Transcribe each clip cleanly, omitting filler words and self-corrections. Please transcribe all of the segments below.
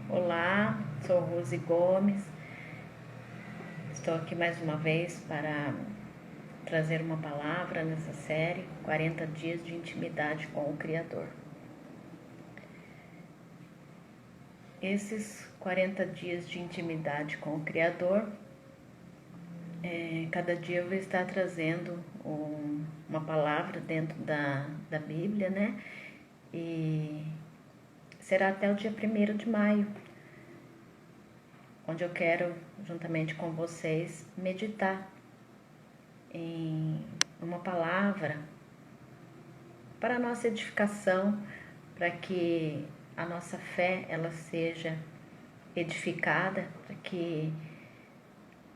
Olá, sou Rose Gomes. Estou aqui mais uma vez para trazer uma palavra nessa série 40 dias de intimidade com o Criador. Esses 40 dias de intimidade com o Criador, cada dia eu vou estar trazendo uma palavra dentro da Bíblia, né? E será até o dia 1º de maio, onde eu quero, juntamente com vocês, meditar em uma palavra para a nossa edificação, para que a nossa fé ela seja edificada, para que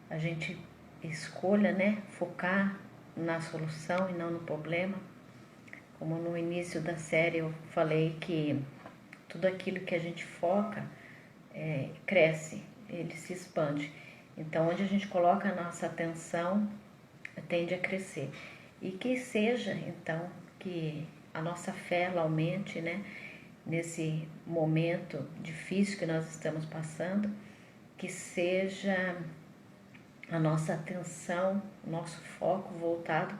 a gente escolha, né, focar na solução e não no problema. Como no início da série eu falei que tudo aquilo que a gente foca cresce, ele se expande. Então, onde a gente coloca a nossa atenção, tende a crescer. E que seja, então, que a nossa fé ela aumente, né? Nesse momento difícil que nós estamos passando, que seja a nossa atenção, nosso foco voltado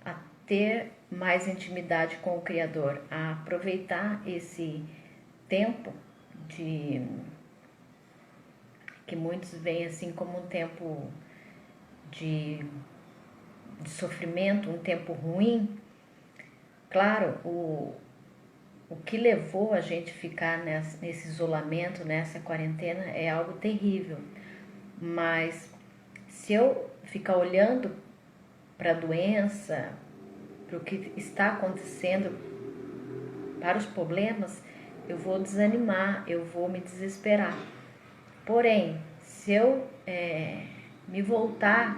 a ter mais intimidade com o Criador, a aproveitar esse tempo que muitos veem assim como um tempo de sofrimento, um tempo ruim. Claro, o que levou a gente a ficar nesse isolamento, nessa quarentena, é algo terrível. Mas se eu ficar olhando para a doença, para o que está acontecendo, para os problemas, eu vou desanimar, eu vou me desesperar. Porém, se eu me voltar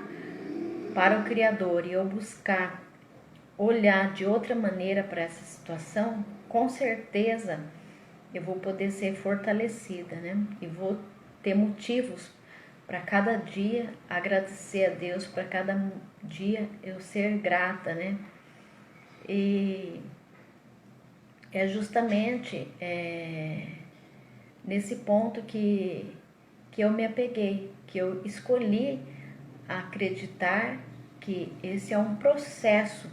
para o Criador e eu buscar olhar de outra maneira para essa situação, com certeza eu vou poder ser fortalecida, né? E vou ter motivos para cada dia agradecer a Deus, para cada dia eu ser grata, né? E é justamente nesse ponto que eu me apeguei, que eu escolhi acreditar que esse é um processo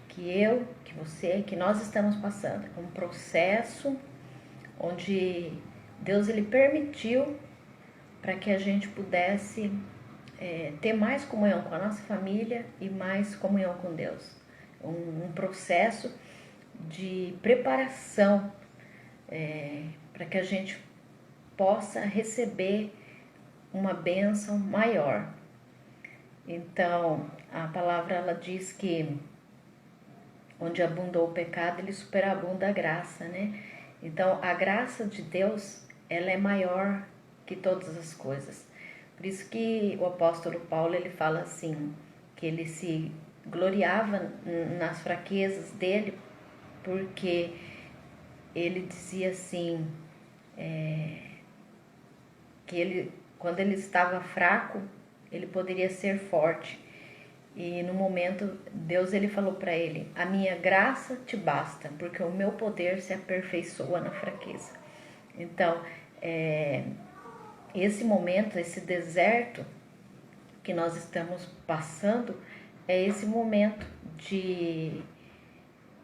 que você, que nós estamos passando, um processo onde Deus ele permitiu para que a gente pudesse ter mais comunhão com a nossa família e mais comunhão com Deus. Um processo de preparação para que a gente possa receber uma bênção maior. Então, a palavra ela diz que onde abundou o pecado, ele superabunda a graça, né? Então, a graça de Deus, ela é maior que todas as coisas. Por isso que o apóstolo Paulo, ele fala assim, que ele se gloriava nas fraquezas dele, porque ele dizia assim, que ele, quando ele estava fraco, ele poderia ser forte. E no momento, Deus ele falou para ele, a minha graça te basta, porque o meu poder se aperfeiçoa na fraqueza. Então, esse momento, esse deserto que nós estamos passando, é esse momento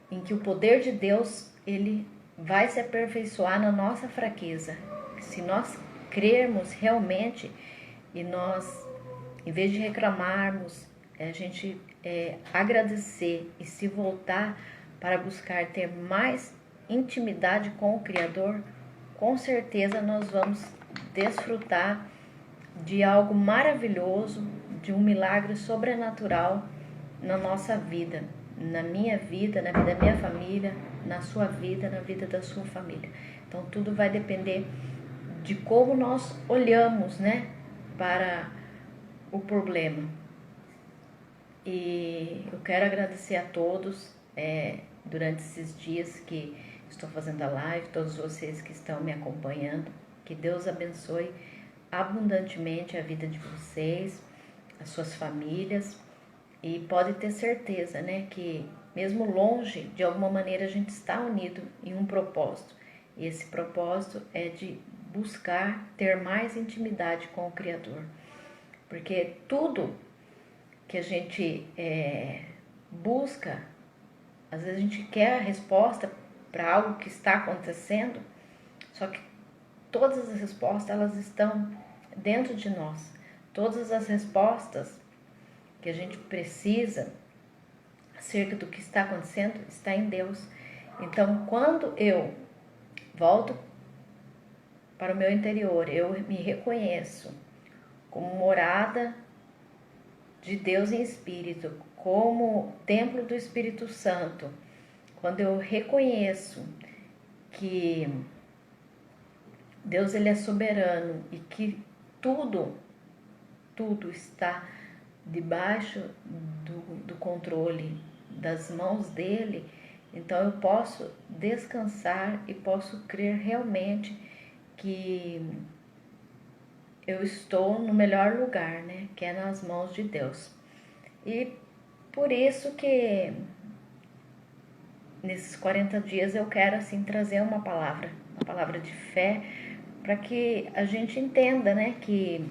em que o poder de Deus ele vai se aperfeiçoar na nossa fraqueza. Se nós crermos realmente e nós, em vez de reclamarmos, a gente agradecer e se voltar para buscar ter mais intimidade com o Criador, com certeza nós vamos desfrutar de algo maravilhoso, de um milagre sobrenatural na nossa vida, na minha vida, na vida da minha família, na sua vida, na vida da sua família. Então tudo vai depender de como nós olhamos, né, para o problema. E eu quero agradecer a todos durante esses dias que estou fazendo a live, todos vocês que estão me acompanhando. Que Deus abençoe abundantemente a vida de vocês, as suas famílias. E pode ter certeza, né, que mesmo longe, de alguma maneira a gente está unido em um propósito. E esse propósito é de buscar ter mais intimidade com o Criador. Porque tudo que a gente busca, às vezes a gente quer a resposta para algo que está acontecendo, só que todas as respostas elas estão dentro de nós. Todas as respostas que a gente precisa acerca do que está acontecendo está em Deus. Então, quando eu volto para o meu interior, eu me reconheço como morada de Deus em espírito, como templo do Espírito Santo. Quando eu reconheço que Deus ele é soberano e que tudo está debaixo do controle das mãos dele, então eu posso descansar e posso crer realmente que eu estou no melhor lugar, né? Que é nas mãos de Deus. E por isso que nesses 40 dias eu quero assim trazer uma palavra de fé, para que a gente entenda, né, que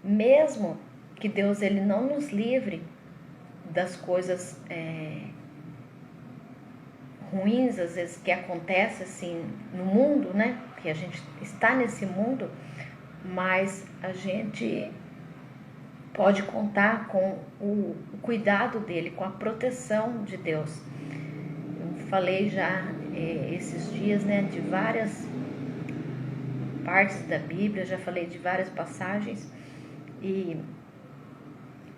mesmo que Deus ele não nos livre das coisas ruins, às vezes, que acontecem assim no mundo, né, que a gente está nesse mundo, mas a gente pode contar com o cuidado dele, com a proteção de Deus. Eu falei já esses dias, né, de várias partes da Bíblia, já falei de várias passagens, e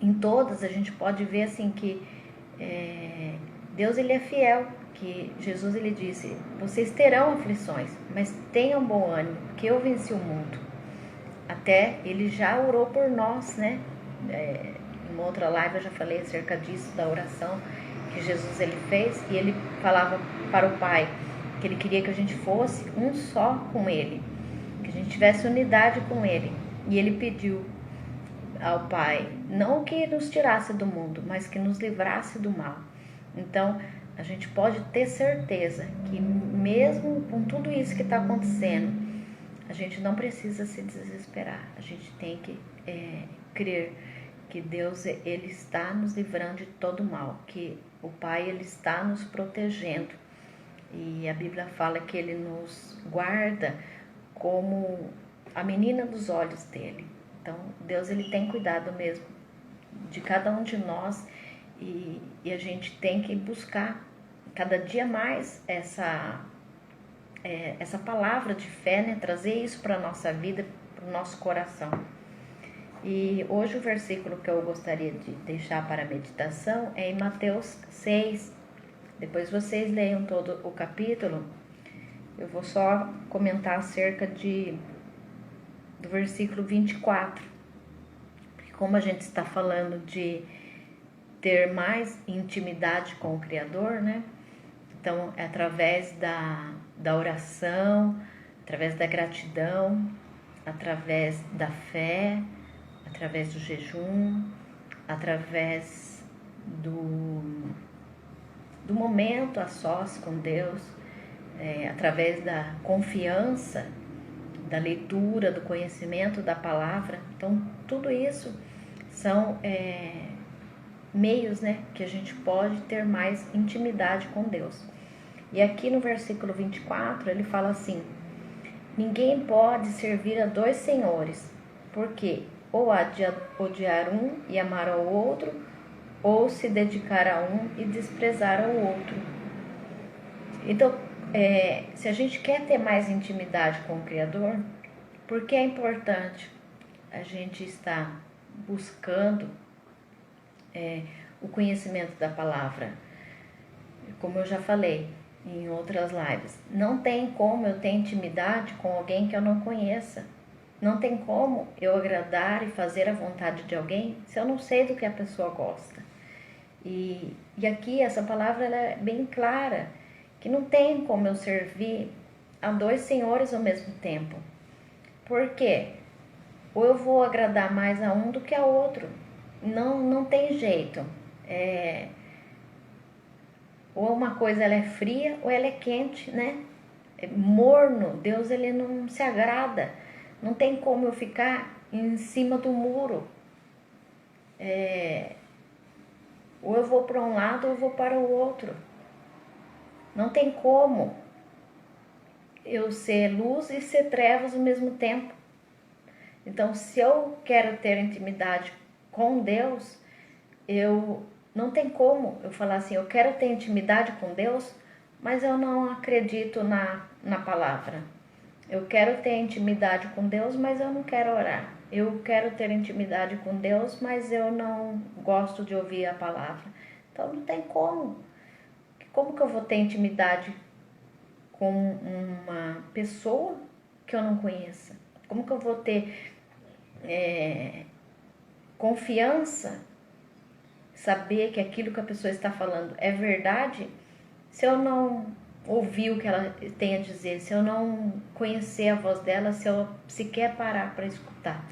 em todas a gente pode ver assim que Deus ele é fiel, que Jesus ele disse: vocês terão aflições, mas tenham bom ânimo, porque eu venci o mundo. Até ele já orou por nós, né? Em uma outra live eu já falei acerca disso, da oração que Jesus ele fez, e ele falava para o Pai que ele queria que a gente fosse um só com ele, que a gente tivesse unidade com ele, e ele pediu ao Pai não que nos tirasse do mundo, mas que nos livrasse do mal. Então a gente pode ter certeza que mesmo com tudo isso que está acontecendo, a gente não precisa se desesperar. A gente tem que crer que Deus ele está nos livrando de todo mal, que o Pai ele está nos protegendo, e a Bíblia fala que ele nos guarda como a menina dos olhos dele. Então Deus ele tem cuidado mesmo de cada um de nós, e a gente tem que buscar cada dia mais essa palavra de fé, né? Trazer isso para a nossa vida, para o nosso coração. E hoje o versículo que eu gostaria de deixar para a meditação é em Mateus 6. Depois vocês leiam todo o capítulo. Eu vou só comentar acerca do versículo 24. Porque como a gente está falando de ter mais intimidade com o Criador, né? Então, é através da oração, através da gratidão, através da fé, através do jejum, através do momento a sós com Deus, através da confiança, da leitura, do conhecimento da palavra. Então, tudo isso são meios, né, que a gente pode ter mais intimidade com Deus. E aqui no versículo 24 ele fala assim: ninguém pode servir a dois senhores, porque ou há de odiar um e amar ao outro, ou se dedicar a um e desprezar ao outro. Então, se a gente quer ter mais intimidade com o Criador, por que é importante a gente estar buscando o conhecimento da palavra? Como eu já falei em outras lives, não tem como eu ter intimidade com alguém que eu não conheça. Não tem como eu agradar e fazer a vontade de alguém se eu não sei do que a pessoa gosta. E aqui essa palavra ela é bem clara, que não tem como eu servir a dois senhores ao mesmo tempo. Por quê? Ou eu vou agradar mais a um do que a outro. Não tem jeito. Ou uma coisa ela é fria ou ela é quente, né? morno. Deus, ele não se agrada. Não tem como eu ficar em cima do muro. Ou eu vou para um lado ou eu vou para o outro. Não tem como eu ser luz e ser trevas ao mesmo tempo. Então, se eu quero ter intimidade com Deus, eu não tem como eu falar assim, eu quero ter intimidade com Deus, mas eu não acredito na palavra. Eu quero ter intimidade com Deus, mas eu não quero orar. Eu quero ter intimidade com Deus, mas eu não gosto de ouvir a palavra. Então não tem como. Como que eu vou ter intimidade com uma pessoa que eu não conheça? Como que eu vou ter confiança, saber que aquilo que a pessoa está falando é verdade, se eu não ouvir o que ela tem a dizer, se eu não conhecer a voz dela, se eu sequer parar para escutar?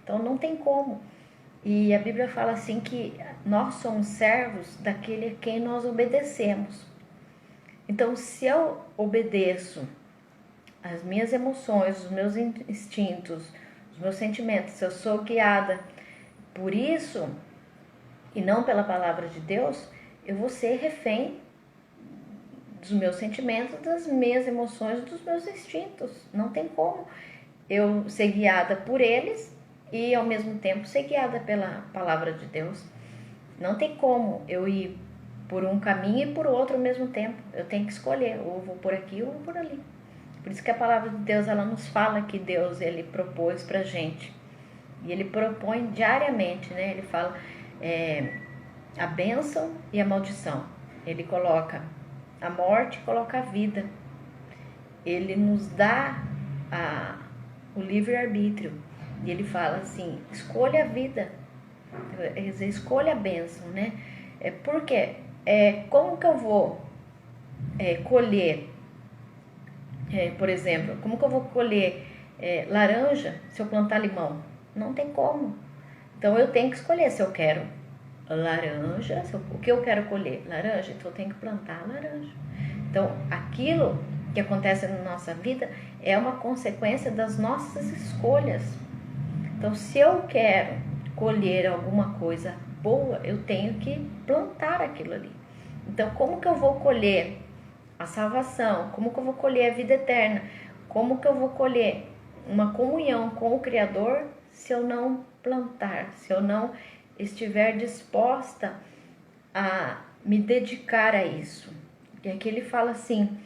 Então não tem como. E a Bíblia fala assim que nós somos servos daquele a quem nós obedecemos. Então, se eu obedeço às minhas emoções, os meus instintos, os meus sentimentos, se eu sou guiada por isso e não pela palavra de Deus, eu vou ser refém dos meus sentimentos, das minhas emoções, dos meus instintos. Não tem como eu ser guiada por eles e ao mesmo tempo ser guiada pela palavra de Deus. Não tem como eu ir por um caminho e por outro ao mesmo tempo. Eu tenho que escolher, ou vou por aqui ou vou por ali. Por isso que a palavra de Deus, ela nos fala que Deus, ele propôs pra gente. E ele propõe diariamente, né? Ele fala a bênção e a maldição. Ele coloca a morte, coloca a vida. Ele nos dá o livre-arbítrio. E ele fala assim, escolha a vida, escolha a bênção, né? Porque como que eu vou colher, por exemplo, como que eu vou colher laranja se eu plantar limão? Não tem como. Então eu tenho que escolher se eu quero laranja, o que eu quero colher? Laranja, então eu tenho que plantar laranja. Então aquilo que acontece na nossa vida é uma consequência das nossas escolhas. Então, se eu quero colher alguma coisa boa, eu tenho que plantar aquilo ali. Então, como que eu vou colher a salvação? Como que eu vou colher a vida eterna? Como que eu vou colher uma comunhão com o Criador se eu não plantar, se eu não estiver disposta a me dedicar a isso? E aqui ele fala assim,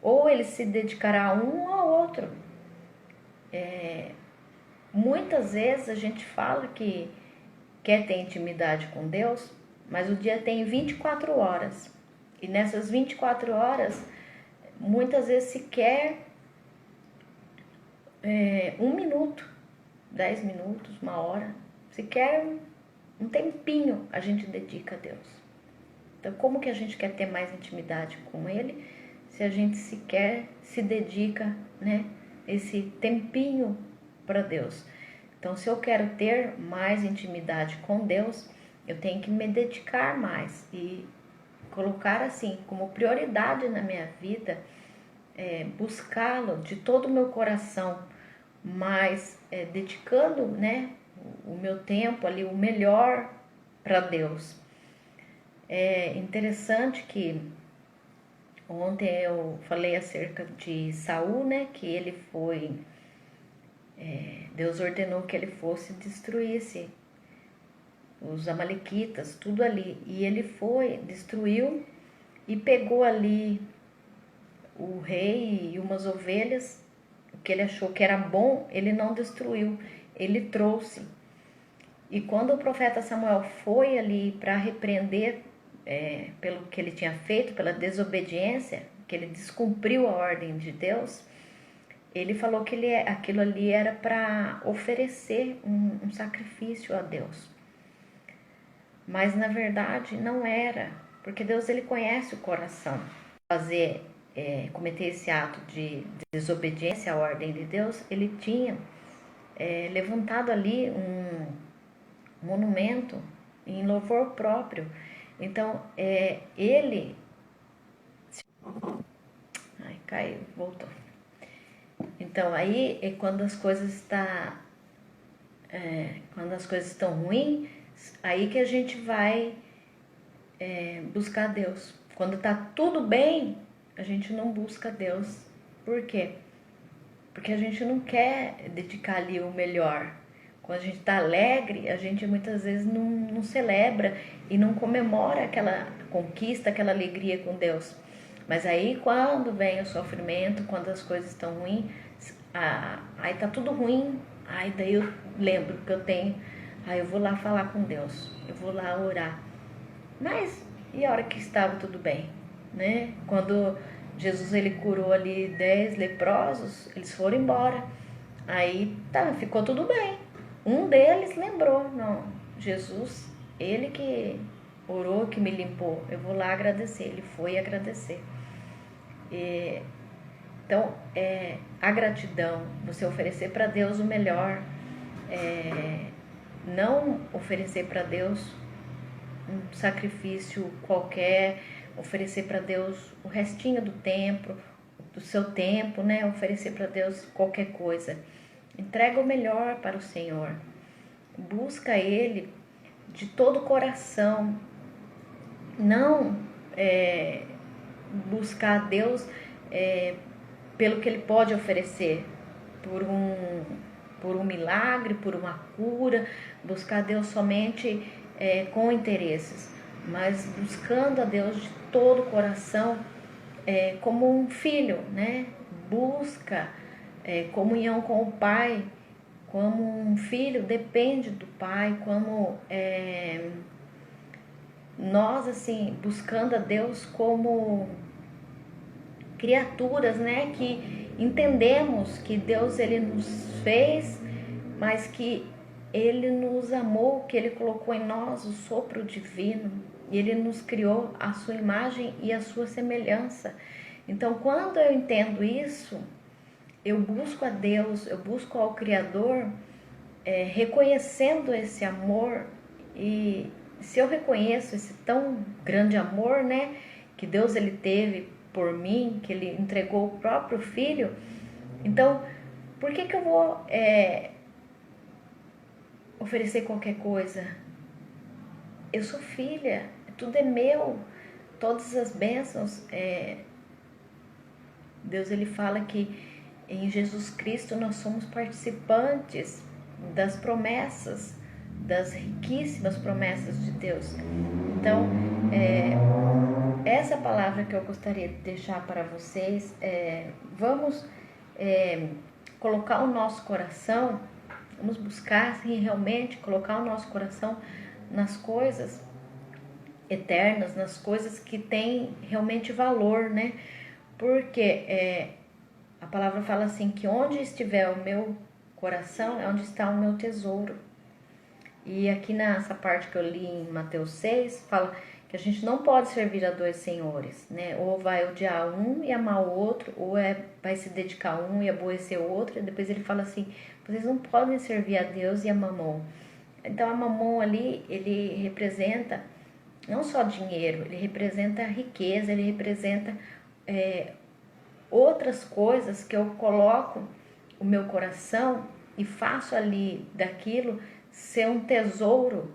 ou ele se dedicará a um ou a outro. Muitas vezes a gente fala que quer ter intimidade com Deus, mas o dia tem 24 horas. E nessas 24 horas, muitas vezes se quer 1 minuto, 10 minutos, 1 hora, se quer um tempinho a gente dedica a Deus. Então, como que a gente quer ter mais intimidade com Ele se a gente sequer se dedica, né, esse tempinho para Deus? Então, se eu quero ter mais intimidade com Deus, eu tenho que me dedicar mais e colocar assim como prioridade na minha vida, buscá-lo de todo o meu coração, mas dedicando, né, o meu tempo ali, o melhor para Deus. É interessante que ontem eu falei acerca de Saul, né, que ele foi, Deus ordenou que ele fosse destruísse os amalequitas, tudo ali, e ele foi, destruiu e pegou ali o rei e umas ovelhas, o que ele achou que era bom, ele não destruiu, ele trouxe. E quando o profeta Samuel foi ali para repreender pelo que ele tinha feito, pela desobediência, que ele descumpriu a ordem de Deus, ele falou que aquilo ali era para oferecer um sacrifício a Deus. Mas na verdade não era, porque Deus, ele conhece o coração. Cometer esse ato de desobediência à ordem de Deus, ele tinha levantado ali um monumento em louvor próprio. Então ele... Ai, caiu, voltou. Então aí é quando as coisas estão ruins, aí que a gente vai buscar Deus. Quando tá tudo bem, a gente não busca Deus. Por quê? Porque a gente não quer dedicar ali o melhor. Quando a gente tá alegre, a gente muitas vezes não celebra e não comemora aquela conquista, aquela alegria com Deus. Mas aí quando vem o sofrimento, quando as coisas estão ruins, aí tá tudo ruim, aí daí eu lembro que eu tenho, aí eu vou lá falar com Deus, eu vou lá orar. Mas e a hora que estava tudo bem, né? Quando Jesus ele curou ali 10 leprosos, eles foram embora. Aí tá, ficou tudo bem. Um deles lembrou, não, Jesus, ele que orou, que me limpou, eu vou lá agradecer. Ele foi agradecer. Então, a gratidão, você oferecer para Deus o melhor, não oferecer para Deus um sacrifício qualquer, oferecer para Deus o restinho do seu tempo, né? Oferecer para Deus qualquer coisa. Entrega o melhor para o Senhor. Busca Ele de todo o coração. Não buscar Deus pelo que Ele pode oferecer, por um milagre, por uma cura. Buscar Deus somente com interesses, mas buscando a Deus de todo o coração, como um filho, né? Busca comunhão com o Pai, como um filho depende do Pai, como nós assim buscando a Deus como criaturas, né? Que entendemos que Deus ele nos fez, mas que Ele nos amou, que Ele colocou em nós o sopro divino e Ele nos criou a sua imagem e a sua semelhança. Então, quando eu entendo isso, eu busco a Deus, eu busco ao Criador, reconhecendo esse amor. E se eu reconheço esse tão grande amor, né, que Deus ele teve por mim, que Ele entregou o próprio Filho, então, por que eu vou oferecer qualquer coisa? Eu sou filha, tudo é meu, todas as bênçãos. Deus ele fala que em Jesus Cristo nós somos participantes das promessas, das riquíssimas promessas de Deus. Então, essa palavra que eu gostaria de deixar para vocês, vamos colocar o nosso coração, vamos buscar assim, realmente colocar o nosso coração nas coisas eternas, nas coisas que têm realmente valor, né? Porque a palavra fala assim, que onde estiver o meu coração é onde está o meu tesouro. E aqui nessa parte que eu li em Mateus 6, fala que a gente não pode servir a dois senhores, né? Ou vai odiar um e amar o outro, ou vai se dedicar a um e aborrecer o outro. E depois ele fala assim, vocês não podem servir a Deus e a Mamon. Então a Mamon ali, ele representa não só dinheiro, ele representa riqueza, ele representa outras coisas que eu coloco o meu coração e faço ali daquilo ser um tesouro,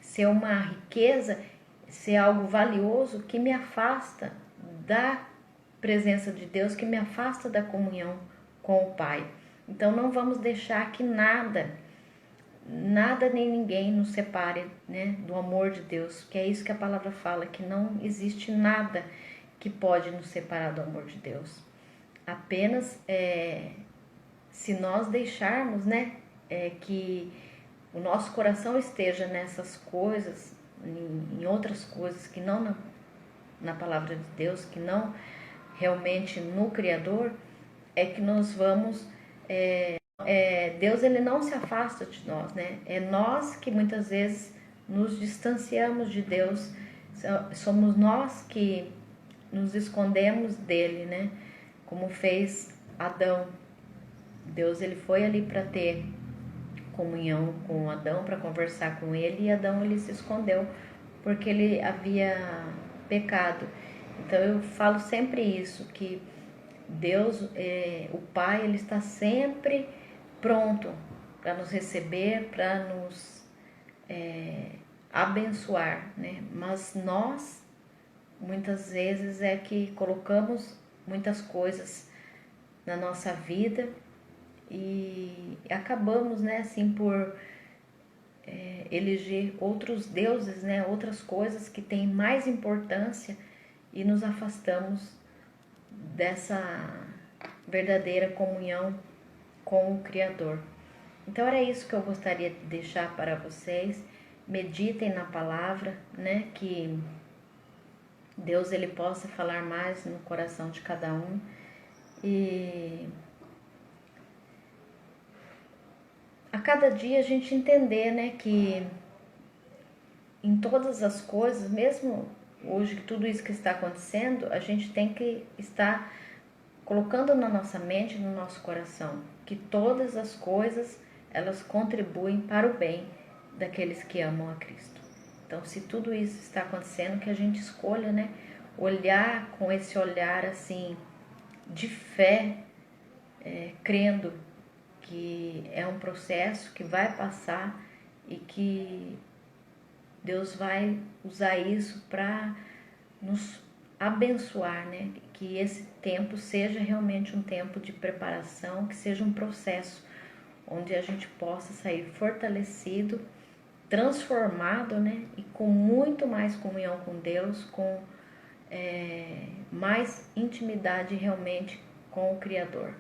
ser uma riqueza, ser algo valioso que me afasta da presença de Deus, que me afasta da comunhão com o Pai. Então não vamos deixar que nada nem ninguém nos separe, né, do amor de Deus, que é isso que a palavra fala, que não existe nada que pode nos separar do amor de Deus. Apenas se nós deixarmos, né, que o nosso coração esteja nessas coisas, em outras coisas que não na palavra de Deus, que não realmente no Criador, é que nós vamos Deus ele não se afasta de nós, né? É nós que muitas vezes nos distanciamos de Deus, somos nós que nos escondemos dele, né? Como fez Adão. Deus ele foi ali para ter comunhão com Adão, para conversar com ele, e Adão ele se escondeu porque ele havia pecado. Então eu falo sempre isso, que Deus, o Pai, Ele está sempre pronto para nos receber, para nos abençoar, né? Mas nós, muitas vezes, é que colocamos muitas coisas na nossa vida e acabamos, né, assim, por eleger outros deuses, né, outras coisas que têm mais importância e nos afastamos dessa verdadeira comunhão com o Criador. Então era isso que eu gostaria de deixar para vocês. Meditem na palavra, né, que Deus ele possa falar mais no coração de cada um e a cada dia a gente entender, né, que em todas as coisas, mesmo hoje tudo isso que está acontecendo, a gente tem que estar colocando na nossa mente, no nosso coração, que todas as coisas elas contribuem para o bem daqueles que amam a Cristo. Então, se tudo isso está acontecendo, que a gente escolha, né, olhar com esse olhar assim de fé, crendo que é um processo que vai passar e que Deus vai usar isso para nos abençoar, né? Que esse tempo seja realmente um tempo de preparação, que seja um processo onde a gente possa sair fortalecido, transformado, né? E com muito mais comunhão com Deus, com mais intimidade realmente com o Criador.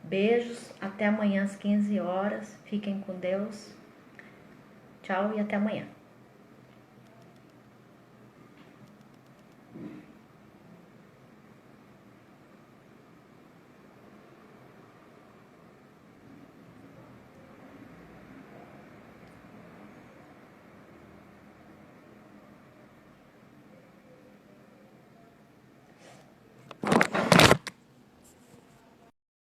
Beijos, até amanhã às 15 horas. Fiquem com Deus. Tchau e até amanhã.